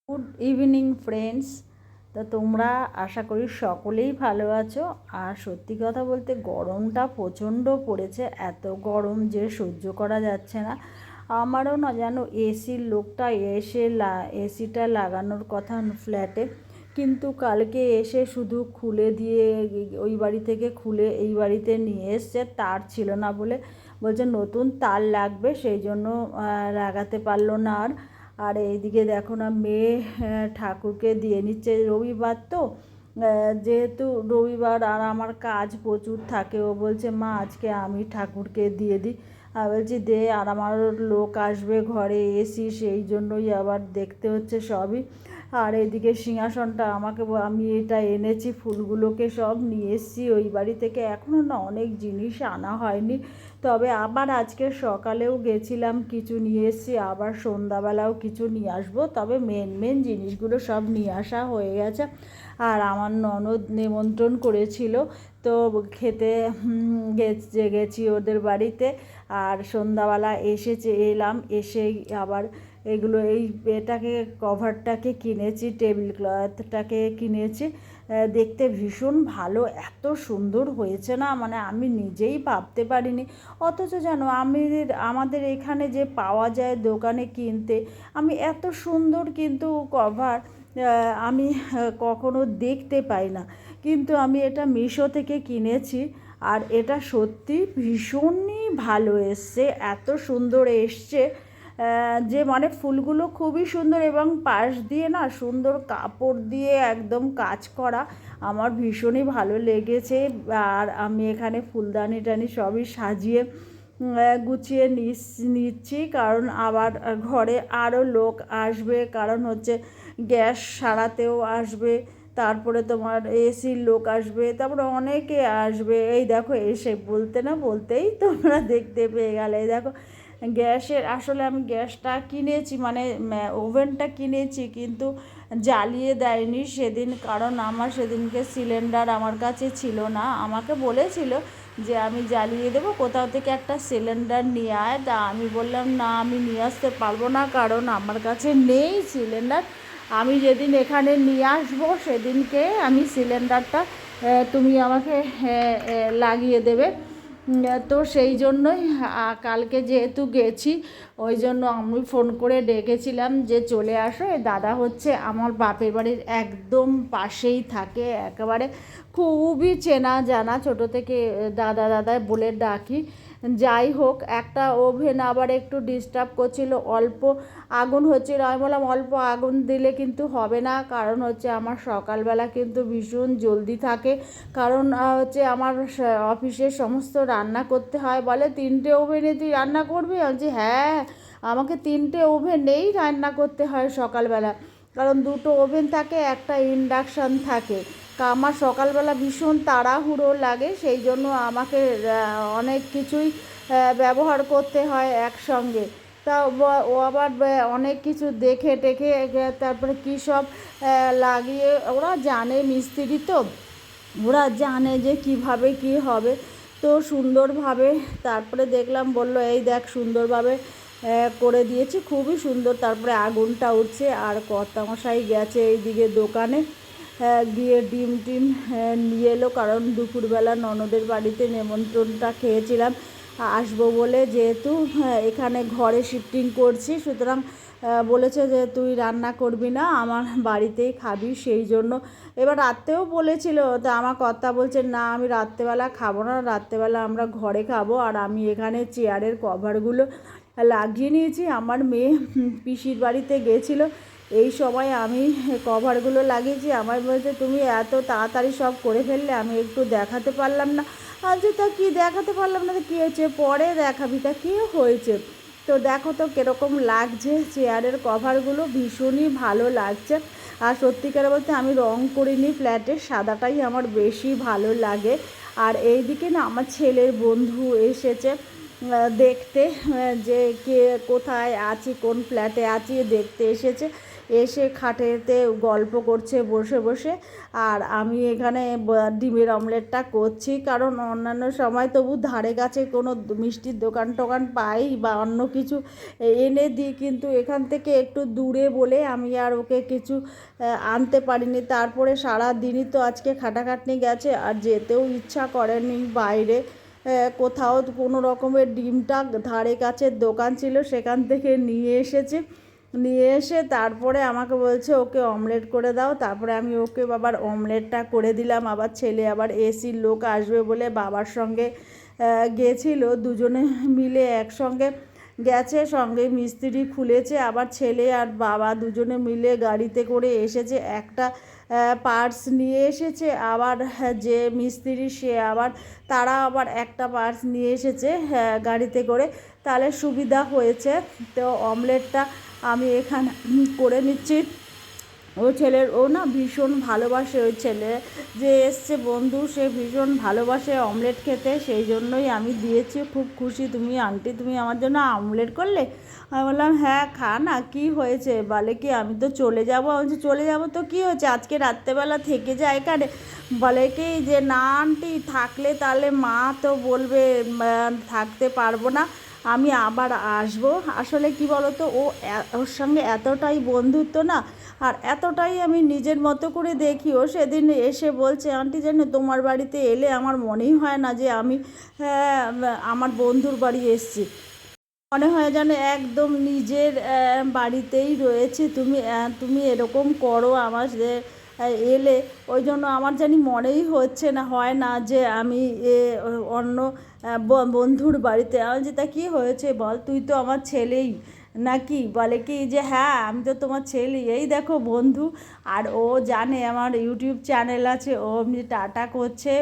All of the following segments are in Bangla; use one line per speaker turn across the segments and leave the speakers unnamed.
Good evening friends. তো তোমরা আশা করি সকলেই ভালো আছো। আর সত্যি কথা বলতে গরমটা প্রচণ্ড পড়েছে, এত গরম যে সহ্য করা যাচ্ছে না। আমারও না যেন এসির লোকটা এসে এসিটা লাগানোর কথা ফ্ল্যাটে, কিন্তু কালকে এসে শুধু খুলে দিয়ে ওই বাড়ি থেকে খুলে এই বাড়িতে নিয়ে এসছে, তার ছিল না বলে বলছে নতুন তার লাগবে, সেই জন্য লাগাতে পারলো না। আর এইদিকে দেখো না মেয়ে ঠাকুরকে দিয়ে নিচ্ছে। রবিবার তো, যেহেতু রবিবার আর আমার কাজ প্রচুর থাকে, ও বলছে মা আজকে আমি ঠাকুরকে দিয়ে দিই। আর বলছি দে, আর আমার লোক আসবে ঘরে, এসি, সেই জন্যই আবার দেখতে হচ্ছে সবই। আর এইদিকে সিংহাসনটা আমি এটা এনেছি, ফুলগুলোকে সব নিয়ে এসেছি ওই বাড়ি থেকে, এখনও না অনেক জিনিস আনা হয়নি। তবে আবার আজকে সকালেও গেছিলাম, কিছু নিয়ে এসেছি, আবার সন্ধ্যাবেলাও কিছু নিয়ে আসবো। তবে মেন জিনিসগুলো সব নিয়ে আসা হয়ে গেছে। আর আমার ননদ নিমন্ত্রণ করেছিল, তো খেতে গেছি ওদের বাড়িতে। আর সন্ধ্যাবেলা এলাম, এসেই আবার এগুলো এটাকে কভারটাকে কিনেছি, টেবিল ক্লথটাকে কিনেছি। দেখতে ভীষণ ভালো, এত সুন্দর হয়েছে না, মানে আমি নিজেই ভাবতে পারিনি। অথচ জানো আমাদের এখানে যে পাওয়া যায় দোকানে কিনতে, আমি এত সুন্দর কিন্তু কভার আমি কখনো দেখতে পাই না। কিন্তু আমি এটা মিশো থেকে কিনেছি, আর এটা সত্যি ভীষণই ভালো এসছে, এত সুন্দর এসছে যে মানে ফুলগুলো খুবই সুন্দর, এবং পাশ দিয়ে না সুন্দর কাপড় দিয়ে একদম কাজ করা, আমার ভীষণই ভালো লেগেছে। আর আমি এখানে ফুলদানি টানি সবই সাজিয়ে গুছিয়ে নিচ্ছি, কারণ আবার ঘরে আরও লোক আসবে, কারণ হচ্ছে গ্যাস সারাতেও আসবে, তারপরে তোমার এসির লোক আসবে, তারপরে অনেকে আসবে। এই দেখো এসে বলতে না বলতেই তোমরা দেখতে পেয়ে গেলে। এই দেখো গ্যাসের, আসলে আমি গ্যাসটা কিনেছি, মানে ওভেনটা কিনেছি, কিন্তু জ্বালিয়ে দেয়নি সেদিন, কারণ আমার সেদিনকে সিলিন্ডার আমার কাছে ছিল না। আমাকে বলেছিল যে আমি জ্বালিয়ে দেবো, কোথাও থেকে একটা সিলিন্ডার নিয়ে আয়। তা আমি বললাম না, আমি নিয়ে আসতে পারবো না, কারণ আমার কাছে নেই সিলিন্ডার। আমি যেদিন এখানে নিয়ে আসবো সেদিনকে আমি সিলিন্ডারটা তুমি আমাকে লাগিয়ে দেবে। তো সেই জন্যই কালকে যেহেতু গেছি, ওই জন্য আমি ফোন করে ডেকেছিলাম যে চলে আসো। এই দাদা হচ্ছে আমার বাপের বাড়ির একদম পাশেই থাকে, একেবারে খুবই চেনা জানা, ছোটো থেকে দাদা দাদা বলে ডাকি। যাই হোক, একটা ওভেন আবার একটু ডিস্টার্ব করছিল, অল্প আগুন হচ্ছিল। আমি বললাম অল্প আগুন দিলে কিন্তু হবে না, কারণ হচ্ছে আমার সকালবেলা কিন্তু ভীষণ জলদি থাকে, কারণ হচ্ছে আমার অফিসের সমস্ত রান্না করতে হয়। বলে 3টে ওভেনে তুই রান্না করবি? আমি বলছি হ্যাঁ, আমাকে 3টে ওভেনেই রান্না করতে হয় সকালবেলা, কারণ 2টো ওভেন থাকে, একটা ইন্ডাকশান থাকে। আমার সকালবেলা ভীষণ তাড়াহুড়ো লাগে, সেই জন্য আমাকে অনেক কিছুই ব্যবহার করতে হয় একসঙ্গে। তা ও আবার অনেক কিছু দেখে টেখে তারপরে কী সব লাগিয়ে, ওরা জানে মিস্ত্রি তো, ওরা জানে যে কিভাবে কি হবে। তো সুন্দরভাবে তারপরে দেখলাম, বলল এই দেখ সুন্দরভাবে করে দিয়েছি, খুবই সুন্দর। তারপরে আগুনটা উঠছে, আর কর্তামশাই গেছে এইদিকে দোকানে, গিয়ে ডিম নিয়ে এলো, কারণ দুপুরবেলা ননদের বাড়িতে নেমন্ত্রণটা খেয়েছিলাম আসবো বলে, যেহেতু এখানে ঘরে শিফটিং করছি, সুতরাং বলেছে যে তুই রান্না করবি না, আমার বাড়িতেই খাবি, সেই জন্য। এবার রাত্রেও বলেছিল, তা আমার কর্তা বলছে না আমি রাত্রেবেলা খাবো না, রাত্রেবেলা আমরা ঘরে খাবো। আর আমি এখানে চেয়ারের কভারগুলো লাগিয়ে নিয়েছি, আমার মেয়ে পিসির বাড়িতে গেছিলো, এই সময় আমি কভারগুলো লাগিয়েছি। আমার বলছে তুমি এত তাড়াতাড়ি সব করে ফেললে, আমি একটু দেখাতে পারলাম না। আচ্ছা তা কী দেখাতে পারলাম না, তো কী হয়েছে, পরে দেখাবি, তা কী হয়েছে? তো দেখো তো কীরকম লাগছে চেয়ারের কভারগুলো, ভীষণই ভালো লাগছে। আর সত্যিকার বলতে আমি রং করিনি ফ্ল্যাটের, সাদাটাই আমার বেশি ভালো লাগে। আর এইদিকে না আমার ছেলের বন্ধু এসেছে দেখতে, যে কে কোথায় আছি, কোন ফ্ল্যাটে আছি দেখতে এসেছে। এসে খাটেতে গল্প করছে বসে বসে, আর আমি এখানে ডিমের অমলেটটা করছি। কারণ অন্যান্য সময় তবু ধারে কাছে কোনো মিষ্টির দোকান টোকান পাই বা অন্য কিছু এনে দিই, কিন্তু এখান থেকে একটু দূরে বলে আমি আর ওকে কিছু আনতে পারিনি। তারপরে সারা দিনই তো আজকে খাটাখাটনি গেছে, আর যেতেও ইচ্ছা করেনি বাইরে কোথাও। কোনো রকমের ডিমটা ধারে কাছের দোকান ছিল, সেখান থেকে নিয়ে এসে তারপরে আমাকে বলছে ওকে অমলেট করে দাও। তারপরে আমি ওকে বাবার অমলেটটা করে দিলাম। আবার ছেলে আবার এসির লোক আসবে বলে বাবার সঙ্গে গেছিল, দুজনে মিলে একসঙ্গে গেছে, সঙ্গে মিস্ত্রি খুলেছে। আবার ছেলে আর বাবা দুজনে মিলে গাড়িতে করে এসেছে, একটা পার্টস নিয়ে এসেছে। আবার যে মিস্ত্রি সে আবার তারা আবার একটা পার্টস নিয়ে এসেছে গাড়িতে করে, তাহলে সুবিধা হয়েছে। তো অমলেটটা আমি এখানে করে নিচ্ছি। ও না ভীষণ ভালোবাসে, ওই ছেলে যে এসছে বন্ধু সে ভীষণ ভালোবাসে অমলেট খেতে, সেই জন্যই আমি দিয়েছি। খুব খুশি, তুমি আন্টি তুমি আমার জন্য অমলেট করলে। আমি বললাম হ্যাঁ খা না, কী হয়েছে? বলে কি আমি তো চলে যাবো। আমি বলছি চলে যাবো তো কী হয়েছে, আজকে রাত্রেবেলা থেকে যায় এখানে। বলে কি যে না আন্টি থাকলে তাহলে মা তো বলবে থাকতে পারবো না, আমি আবার আসবো। আসলে কি বলো তো, ওর সঙ্গে এতটাই বন্ধুত্ব না, আর এতটাই আমি নিজের মতো করে দেখি। ও সেদিন এসে বলছে আন্টি জানো তোমার বাড়িতে এলে আমার মনেই হয় না যে আমি আমার বন্ধুর বাড়ি এসেছি, মনে হয় যেন একদম নিজের বাড়িতেই রয়েছে। তুমি এরকম করো আমার এলে, ওই জন্য আমার জানি মনেই হচ্ছে না, হয় না যে আমি অন্য বন্ধুর বাড়িতে। আমি যে তা কী হয়েছে বল, তুই তো আমার ছেলেই নাকি। বলে কি যে হ্যাঁ আমি তো তোমার ছেলে, এই দেখো বন্ধু। আর ও জানে আমার ইউটিউব চ্যানেল আছে, ও এমনি টাটা করছে।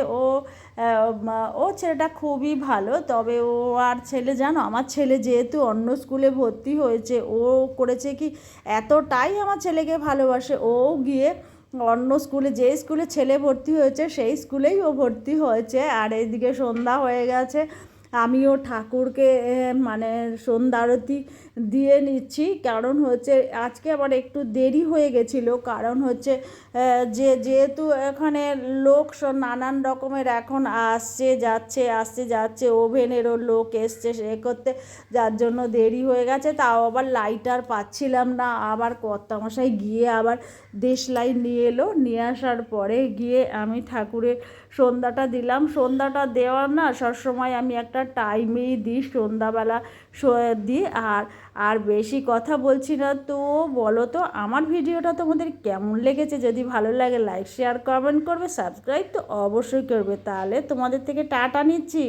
ও ছেলেটা খুবই ভালো। তবে ও আর ছেলে জানো, আমার ছেলে যেহেতু অন্য স্কুলে ভর্তি হয়েছে, ও করেছে কি এতটাই আমার ছেলেকে ভালোবাসে, ও গিয়ে অন্য স্কুলে, যে স্কুলে ছেলে ভর্তি হয়েছে সেই স্কুলেই ও ভর্তি হয়েছে। আর এইদিকে সন্ধ্যা হয়ে গেছে, আমিও ঠাকুরকে মানে সন্ধ্যা আরতি দিয়ে নিচ্ছি। কারণ হচ্ছে আজকে আবার একটু দেরি হয়ে গেছিলো, কারণ হচ্ছে যেহেতু এখানে লোক নানান রকমের এখন আসছে যাচ্ছে, ওভেনেরও লোক এসছে সে করতে, যার জন্য দেরি হয়ে গেছে। তাও আবার লাইটার পাচ্ছিলাম না, আবার কর্তামশাই গিয়ে আবার দেশলাই নিয়ে এলো, নিয়ে আসার পরে গিয়ে আমি ঠাকুরের সন্ধ্যাটা দিলাম। সন্ধ্যাটা দেওয়ার না সবসময় আমি একটা টাইমেই দিই, সন্ধ্যাবেলা দিই। আর বেশি কথা বলছি না, তো বলো তো আমার ভিডিওটা তোমাদের কেমন লেগেছে? যদি ভালো লাগে লাইক শেয়ার কমেন্ট করবে, সাবস্ক্রাইব তো অবশ্যই করবে। তাহলে তোমাদের থেকে টাটা নিচ্ছি।